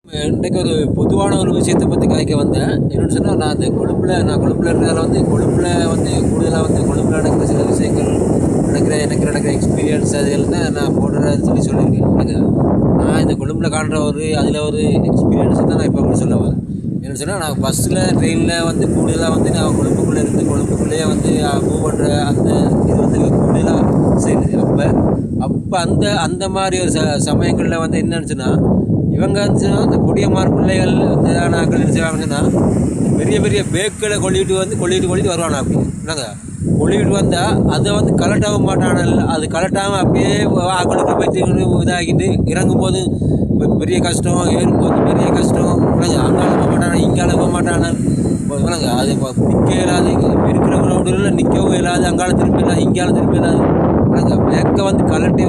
இன்றைக்கு ஒரு பொதுவான ஒரு விஷயத்தை பற்றி காய்க்க வந்தேன். என்னென்னு சொன்னால், நான் கொழும்பில் இருக்கிறதால கொழும்பில் கூடுதலாக கொழும்பில் நடக்கிற சில விஷயங்கள் எனக்கு நடக்கிற எக்ஸ்பீரியன்ஸ் அதுகள் தான் நான் போடுறேன்னு சொல்லியிருக்கேன். நான் இந்த கொழும்பில் காண்ற அதில் ஒரு எக்ஸ்பீரியன்ஸ் தான் நான் இப்போ உங்களுக்கு சொல்ல வரேன். என்னென்னு சொன்னால், நான் பஸ்ஸில் ட்ரெயினில் கூடுதலாக நான் கொழும்புக்குள்ளேயே மூவ் பண்ணுற அந்த இது கூடுதலாக செய்யுது. அப்போ அந்த மாதிரி ஒரு சமயங்களில் என்னன்னு சொன்னால், இவங்க இந்த கொடியமார் பிள்ளைகள் ஆக்கள் என்ன செய்வாங்கன்னா, பெரிய பெரிய பேக்களை கொள்ளிட்டு வருவானா. அப்படி என்னங்க கொள்ளிட்டு வந்தால் அதை கலட்டாக மாட்டானல். அது கலட்டாமல் அப்படியே ஆக்களுக்கு போய்த்து இதாகிட்டு இறங்கும்போது பெரிய கஷ்டம், ஏறும்போது பெரிய கஷ்டம். அங்கால போக மாட்டானா, இங்கால போக மாட்டானல். அது நிற்க இயலாது, இருக்கிற ரோடுகளில் நிற்கவும் இயலாது, அங்கால திரும்ப இல்லாது, இங்கால திரும்ப இல்லாது. பேக்கை கலட்டி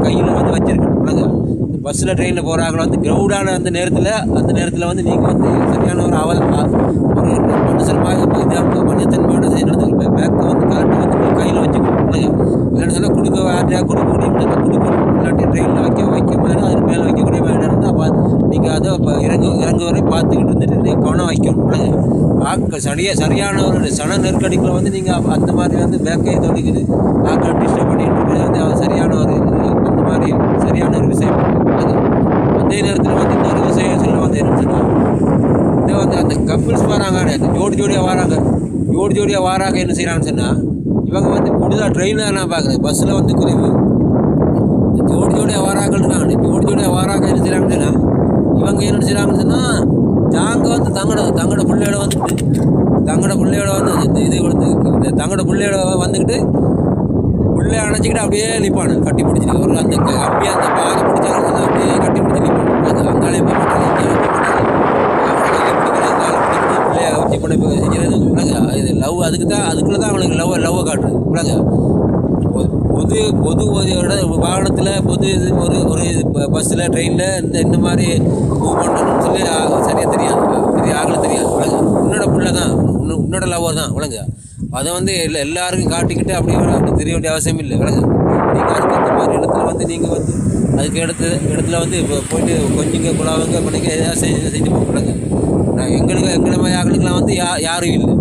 கையில் வச்சிருக்கணும். பஸ்ஸில் ட்ரெயினில் போகிறாங்கள க்ரௌடான அந்த நேரத்தில் நீங்கள் சரியான ஒரு மனுஷத்தன்மையோட நடந்து பேக்கை கலட்டி கையில் வச்சுக்கணும். இல்லைன்னு சொன்னால் கொடுக்க கொடுக்கணும். இல்லாட்டி ட்ரெயினில் வைக்க மாதிரி அது மேலே வைக்கக்கூடிய மாதிரி இருந்தால் நீங்கள் அதை இறங்கு வரை பார்த்துக்கிட்டு இருந்துட்டு நீங்கள் கவனம் வைக்கணும். ஆட்கள் சரியான ஒரு சன நெருக்கடிக்குள்ள நீங்கள் அந்த மாதிரி பேக்கை தொடிக்குது ஆட்கள் டிஸ்டர்ப் பண்ணிட்டு இருக்கிறது அது சரியான ஒரு அந்த மாதிரி சரியான ஒரு விஷயம். அதே நேரத்தில் இன்னொரு விஷயம் சொல்ல என்னன்னு அந்த கப்பிள்ஸ் வராங்க, ஜோடியாக வராங்க. என்ன செய்கிறாங்கன்னு சொன்னால், இவங்க கூடுதலாக ட்ரெயினில் நான் பார்க்குறேன், பஸ்ஸில் குறைவு. ஜோடியாக வராங்கன்னு இருக்காங்க. ஜோடியாக வராங்க என்ன செய்கிறாங்கன்னு சொன்னால், இவங்க என்ன செய்கிறாங்கன்னு சொன்னால், நாங்கள் தங்களோட பிள்ளையோட தங்களோட பிள்ளையோட வந்துக்கிட்டு பிள்ளைய அணைச்சிக்கிட்டு அப்படியே நிற்பானு கட்டி பிடிச்சிட்டு ஒரு அப்படியே அந்த பாலை பிடிச்சாலும் அப்படியே கட்டி பிடிச்சி நிற்பானு. அங்காலே போக மாட்டாங்க, பிள்ளைய வச்சு கொண்டு போய் செய்கிறது. இது லவ் அதுக்குள்ளே தான் அவங்களுக்கு லவ்வை காட்டுறது. பொது வாகனத்தில் ஒரு பஸ்ஸில் ட்ரெயினில் இந்த மாதிரி மூவ் பண்ணணும்னு சொல்லி சரியாக தெரியாது, ஆகலை தெரியாது. உன்னோட பிள்ளை தான், உன்னோட லவ்வர் தான். அதை எல்லாருக்கும் காட்டிக்கிட்டு அப்படி தெரிய வேண்டிய அவசியம் இல்லை. நீங்கள் அதுக்கு அந்த மாதிரி இடத்துல நீங்கள் அதுக்கு இடத்துல இப்போ போயிட்டு கொஞ்சங்க குழாவுங்க பண்ணிக்க ஏதாவது செஞ்சு போகிறாங்க. எங்களை மாதிரி ஆக்களுக்கெல்லாம் யாரும் இல்லை.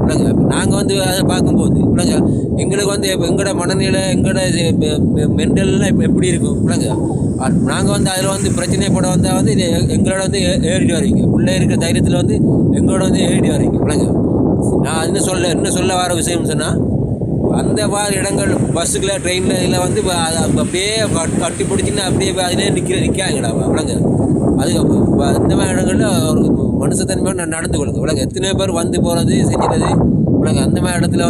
நாங்கள் அதை பார்க்கும்போது எங்களுக்கு இப்போ எங்களோட மனநிலை எங்களோட மென்டல்லாம் எப்படி இருக்கும். நாங்கள் அதில் பிரச்சனை போட வந்தால் எங்களோட ஏறிட்டு வரீங்க. உள்ளே இருக்கிற தைரியத்தில் எங்களோட ஏறிட்டு வரீங்க. நான் என்ன சொல்ல வர விஷயம்னு சொன்னால், அந்த மாதிரி இடங்கள் பஸ்ஸுக்குள்ள ட்ரெயினில் இதில் அப்படியே கட்டி பிடிச்சின்னு அப்படியே அதிலே நிற்காங்கடா. அது இந்த மாதிரி இடங்களில் ஒரு மனுஷத்தன்மையோடு நடந்து கொள்ளுங்க. எத்தனை பேர் போகிறது செஞ்சுறது. அந்த மாதிரி இடத்துல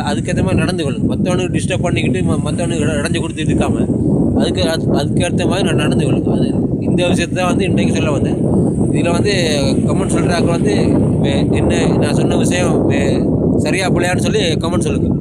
அதுக்கேற்ற மாதிரி நடந்து கொள்ளுங்க. மற்றவனுக்கு டிஸ்டர்ப் பண்ணிக்கிட்டு மற்றவனுக்கு இடைஞ்சு கொடுத்துட்டு இருக்காமல் அதுக்கேற்ற மாதிரி நடந்து கொள்ளுங்க. அது இந்த விஷயத்தை இன்றைக்கு சொல்ல வந்தேன். இதில் கமெண்ட் சொல்கிறாக்க என்ன நான் சொன்ன விஷயம் சரியா பிள்ளையான்னு சொல்லி கமெண்ட் சொல்லுங்கள்.